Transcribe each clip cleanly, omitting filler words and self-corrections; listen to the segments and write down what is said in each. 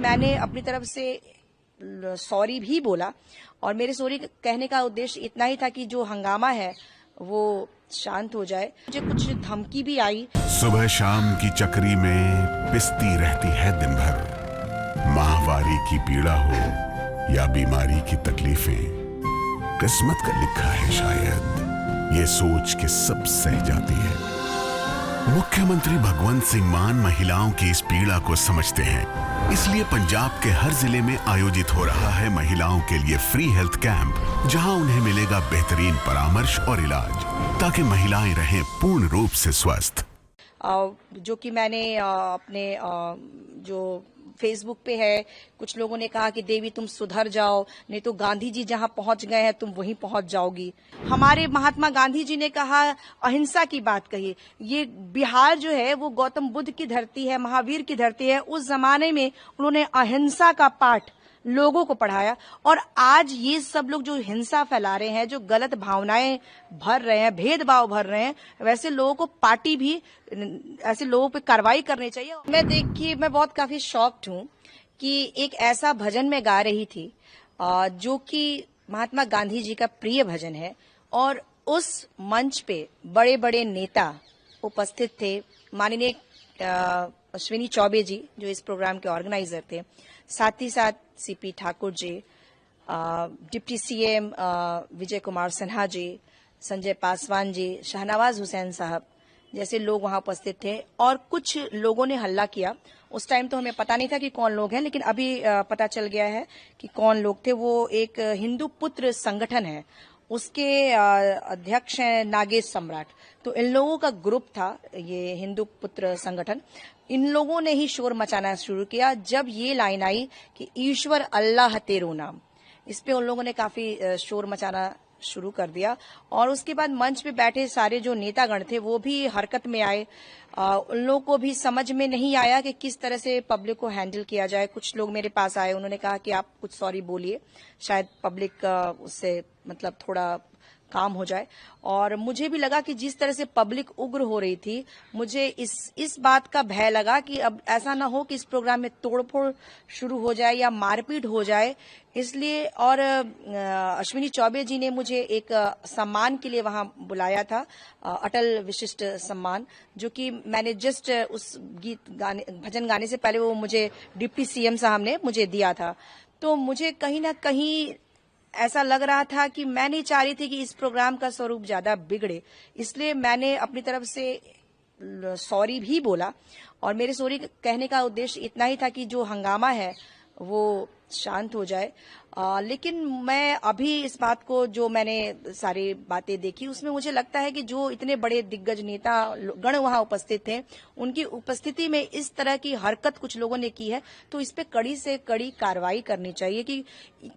मैंने अपनी तरफ से सॉरी भी बोला और मेरे सॉरी कहने का उद्देश्य इतना ही था कि जो हंगामा है वो शांत हो जाए। मुझे कुछ धमकी भी आई। सुबह शाम की चक्री में पिसती रहती है दिन भर। माहवारी की पीड़ा हो या बीमारी की तकलीफें, किस्मत का लिखा है शायद, ये सोच के सब सह जाती है। मुख्यमंत्री भगवंत सिंह मान महिलाओं की इस पीड़ा को समझते हैं, इसलिए पंजाब के हर जिले में आयोजित हो रहा है महिलाओं के लिए फ्री हेल्थ कैंप, जहां उन्हें मिलेगा बेहतरीन परामर्श और इलाज, ताकि महिलाएं रहें पूर्ण रूप से स्वस्थ। जो कि मैंने अपने जो फेसबुक पे है, कुछ लोगों ने कहा कि देवी तुम सुधर जाओ, नहीं तो गांधी जी जहां पहुंच गए हैं तुम वहीं पहुंच जाओगी। हमारे महात्मा गांधी जी ने कहा, अहिंसा की बात कही। ये बिहार जो है वो गौतम बुद्ध की धरती है, महावीर की धरती है। उस जमाने में उन्होंने अहिंसा का पाठ लोगों को पढ़ाया और आज ये सब लोग जो हिंसा फैला रहे हैं, जो गलत भावनाएं भर रहे हैं, भेदभाव भर रहे हैं, वैसे लोगों को पार्टी भी ऐसे लोगों पे कार्रवाई करनी चाहिए। मैं बहुत काफी शॉक्ड हूं कि एक ऐसा भजन मैं गा रही थी जो कि महात्मा गांधी जी का प्रिय भजन है और उस मंच पे बड़े बड़े नेता उपस्थित थे। माननीय अश्विनी चौबे जी जो इस प्रोग्राम के ऑर्गेनाइजर थे, साथ ही साथ CP Thakur ji, deputy CM Vijay Kumar Sinha ji, Sanjay Paswan ji, Shahnawaz Hussain साहब जैसे लोग वहां उपस्थित थे। और कुछ लोगों ने हल्ला किया। उस टाइम तो हमें पता नहीं था कि कौन लोग हैं, लेकिन अभी पता चल गया है कि कौन लोग थे। वो एक हिंदू पुत्र संगठन है, उसके अध्यक्ष हैं नागेश सम्राट। तो इन लोगों का ग्रुप था ये हिंदू पुत्र संगठन। इन लोगों ने ही शोर मचाना शुरू किया जब ये लाइन आई कि ईश्वर अल्लाह तेरो नाम। इस पे उन लोगों ने काफी शोर मचाना शुरू कर दिया और उसके बाद मंच पे बैठे सारे जो नेतागण थे वो भी हरकत में आए। उन लोगों को भी समझ में नहीं आया कि किस तरह से पब्लिक को हैंडल किया जाए। कुछ लोग मेरे पास आए, उन्होंने कहा कि आप कुछ सॉरी बोलिए, शायद पब्लिक उससे मतलब थोड़ा काम हो जाए। और मुझे भी लगा कि जिस तरह से पब्लिक उग्र हो रही थी, मुझे इस बात का भय लगा कि अब ऐसा ना हो कि इस प्रोग्राम में तोड़फोड़ शुरू हो जाए या मारपीट हो जाए। इसलिए और अश्विनी चौबे जी ने मुझे एक सम्मान के लिए वहां बुलाया था, अटल विशिष्ट सम्मान, जो कि मैंने जस्ट उस भजन गाने से पहले वो मुझे डिप्टी सीएम साहब ने मुझे दिया था। तो मुझे कहीं ना कहीं ऐसा लग रहा था कि मैं नहीं चाह रही थी कि इस प्रोग्राम का स्वरूप ज्यादा बिगड़े, इसलिए मैंने अपनी तरफ से सॉरी भी बोला और मेरे सॉरी कहने का उद्देश्य इतना ही था कि जो हंगामा है वो शांत हो जाए। लेकिन मैं अभी इस बात को, जो मैंने सारी बातें देखी, उसमें मुझे लगता है कि जो इतने बड़े दिग्गज नेता गण वहां उपस्थित थे, उनकी उपस्थिति में इस तरह की हरकत कुछ लोगों ने की है, तो इस पे कड़ी से कड़ी कार्रवाई करनी चाहिए। कि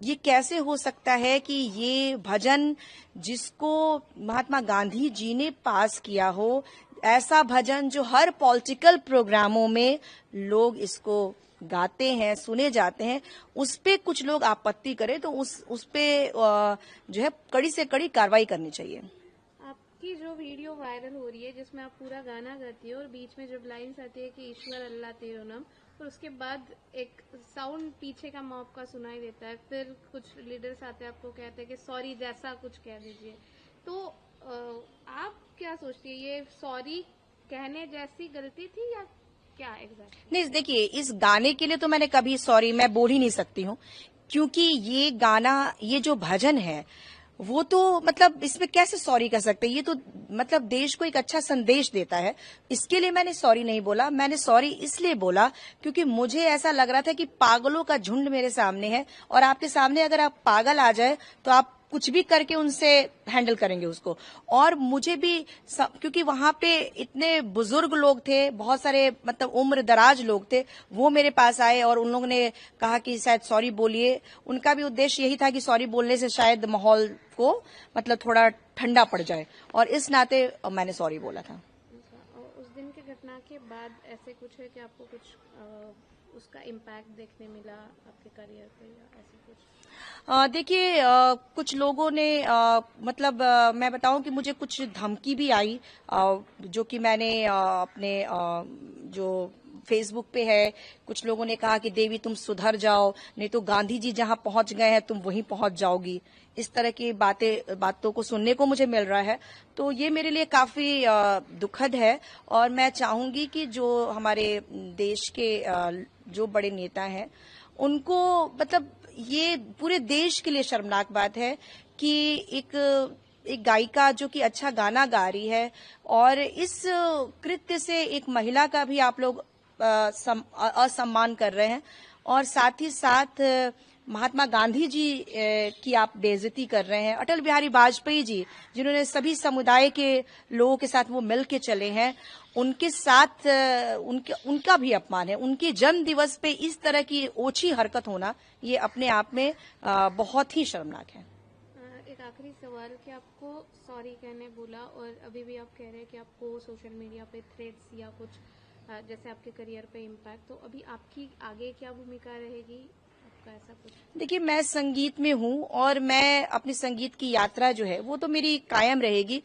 ये कैसे हो सकता है कि ये भजन जिसको महात्मा गांधी जी ने पास किया हो, ऐसा भजन जो हर पॉलिटिकल प्रोग्रामों में लोग इसको गाते हैं, सुने जाते हैं, उस पे कुछ लोग आपत्ति करें तो उस पे जो है कड़ी से कड़ी कार्रवाई करनी चाहिए। आपकी जो वीडियो वायरल हो रही है जिसमें आप पूरा गाना गाती हो और बीच में जब लाइन्स आती है कि ईश्वर अल्लाह तेरो नाम, और उसके बाद एक साउंड पीछे का मॉब का सुनाई देता है, फिर कुछ लीडर्स आते हैं आपको कहते हैं कि सॉरी जैसा कुछ कह दीजिए, तो आप क्या सोचती है, ये सॉरी कहने जैसी गलती थी या क्या एग्जैक्टली? नहीं, देखिए, इस गाने के लिए तो मैंने कभी सॉरी मैं बोल ही नहीं सकती हूँ, क्योंकि ये गाना, ये जो भजन है वो तो मतलब इसमें कैसे सॉरी कर सकते हैं? ये तो मतलब देश को एक अच्छा संदेश देता है। इसके लिए मैंने सॉरी नहीं बोला। मैंने सॉरी इसलिए बोला क्योंकि मुझे ऐसा लग रहा था कि पागलों का झुंड मेरे सामने है और आपके सामने अगर आप पागल आ जाए तो आप कुछ भी करके उनसे हैंडल करेंगे उसको। और मुझे भी क्योंकि वहां पे इतने बुजुर्ग लोग थे, बहुत सारे मतलब उम्र दराज लोग थे, वो मेरे पास आए और उन लोगों ने कहा कि शायद सॉरी बोलिए। उनका भी उद्देश्य यही था कि सॉरी बोलने से शायद माहौल को मतलब थोड़ा ठंडा पड़ जाए, और इस नाते मैंने सॉरी बोला था। उस दिन की घटना के बाद ऐसे कुछ है कि आपको कुछ उसका इम्पैक्ट देखने मिला आपके करियर पे या ऐसे कुछ? देखिए, कुछ लोगों ने मतलब मैं बताऊं कि मुझे कुछ धमकी भी आई, जो कि मैंने अपने जो फेसबुक पे है, कुछ लोगों ने कहा कि देवी तुम सुधर जाओ, नहीं तो गांधी जी जहां पहुंच गए हैं तुम वहीं पहुंच जाओगी। इस तरह की बातों को सुनने को मुझे मिल रहा है, तो ये मेरे लिए काफी दुखद है। और मैं चाहूंगी कि जो हमारे देश के जो बड़े नेता हैं उनको मतलब ये पूरे देश के लिए शर्मनाक बात है कि एक गायिका जो कि अच्छा गाना गा रही है और इस कृत्य से एक महिला का भी आप लोग असम्मान कर रहे हैं और साथ ही साथ महात्मा गांधी जी की आप बेइज्जती कर रहे हैं। अटल बिहारी वाजपेयी जी जिन्होंने सभी समुदाय के लोगों के साथ वो मिल के चले हैं, उनके साथ उनका भी अपमान है। उनके जन्म दिवस पे इस तरह की ओछी हरकत होना ये अपने आप में बहुत ही शर्मनाक है। एक आखिरी सवाल कि आपको सॉरी कहने बोला और अभी भी आप कह रहे हैं कि आपको सोशल मीडिया पे थ्रेड्स या कुछ जैसे आपके करियर पे इम्पैक्ट, तो अभी आपकी आगे क्या भूमिका रहेगी? ऐसा कुछ? देखिए, मैं संगीत में हूँ और मैं अपनी संगीत की यात्रा जो है वो तो मेरी कायम रहेगी,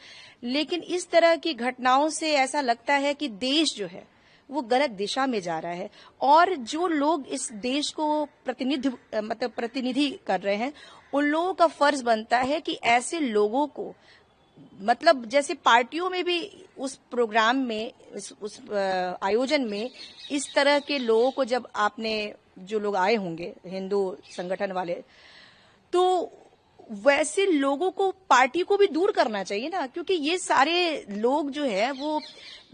लेकिन इस तरह की घटनाओं से ऐसा लगता है कि देश जो है वो गलत दिशा में जा रहा है और जो लोग इस देश को प्रतिनिधि कर रहे हैं उन लोगों का फर्ज बनता है कि ऐसे लोगों को मतलब जैसे पार्टियों में भी उस प्रोग्राम में उस आयोजन में इस तरह के लोगों को जब आपने जो लोग आए होंगे हिंदू संगठन वाले, तो वैसे लोगों को पार्टी को भी दूर करना चाहिए ना, क्योंकि ये सारे लोग जो है वो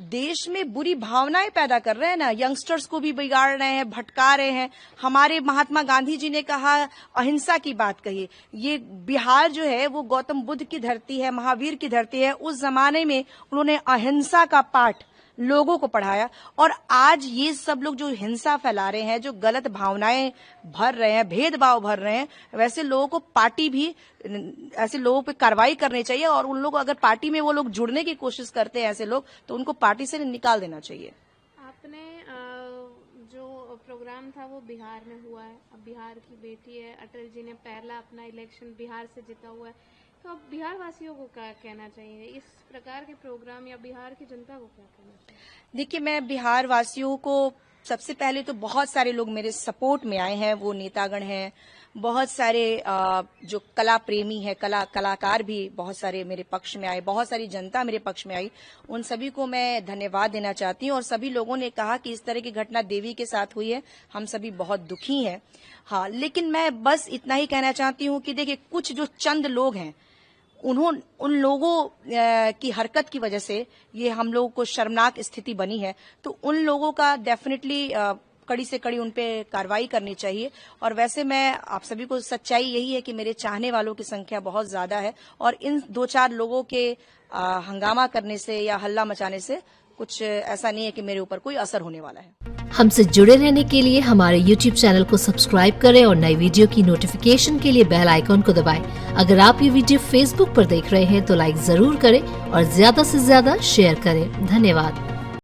देश में बुरी भावनाएं पैदा कर रहे हैं ना, यंगस्टर्स को भी बिगाड़ रहे हैं, भटका रहे हैं। हमारे महात्मा गांधी जी ने कहा, अहिंसा की बात कही। ये बिहार जो है वो गौतम बुद्ध की धरती है, महावीर की धरती है। उस जमाने में उन्होंने अहिंसा का पाठ लोगों को पढ़ाया और आज ये सब लोग जो हिंसा फैला रहे हैं, जो गलत भावनाएं भर रहे हैं, भेदभाव भर रहे हैं, वैसे लोगों को पार्टी भी ऐसे लोगों पे कार्रवाई करनी चाहिए और उन लोग अगर पार्टी में वो लोग जुड़ने की कोशिश करते हैं ऐसे लोग, तो उनको पार्टी से निकाल देना चाहिए। आपने जो प्रोग्राम था वो बिहार में हुआ है, अब बिहार की बेटी है, अटल जी ने पहला अपना इलेक्शन बिहार से जीता हुआ है, तो अब बिहार वासियों को क्या कहना चाहिए इस प्रकार के प्रोग्राम या बिहार की जनता को क्या कहना चाहिए? देखिए, मैं बिहार वासियों को सबसे पहले तो बहुत सारे लोग मेरे सपोर्ट में आए हैं, वो नेतागण हैं, बहुत सारे जो कला प्रेमी है, कलाकार भी बहुत सारे मेरे पक्ष में आए, बहुत सारी जनता मेरे पक्ष में आई। उन सभी को मैं धन्यवाद देना चाहती हूँ और सभी लोगों ने कहा कि इस तरह की घटना देवी के साथ हुई है, हम सभी बहुत दुखी हैं। हाँ, लेकिन मैं बस इतना ही कहना चाहती हूँ कि देखिए, कुछ जो चंद लोग हैं उन लोगों की हरकत की वजह से ये हम लोगों को शर्मनाक स्थिति बनी है, तो उन लोगों का डेफिनेटली कड़ी से कड़ी उन पे कार्रवाई करनी चाहिए। और वैसे मैं आप सभी को सच्चाई यही है कि मेरे चाहने वालों की संख्या बहुत ज्यादा है और इन 2-4 लोगों के हंगामा करने से या हल्ला मचाने से कुछ ऐसा नहीं है कि मेरे ऊपर कोई असर होने वाला है। हमसे जुड़े रहने के लिए हमारे YouTube चैनल को सब्सक्राइब करें और नई वीडियो की नोटिफिकेशन के लिए बेल आइकॉन को दबाएं। अगर आप ये वीडियो Facebook पर देख रहे हैं तो लाइक जरूर करें और ज्यादा से ज्यादा शेयर करें। धन्यवाद।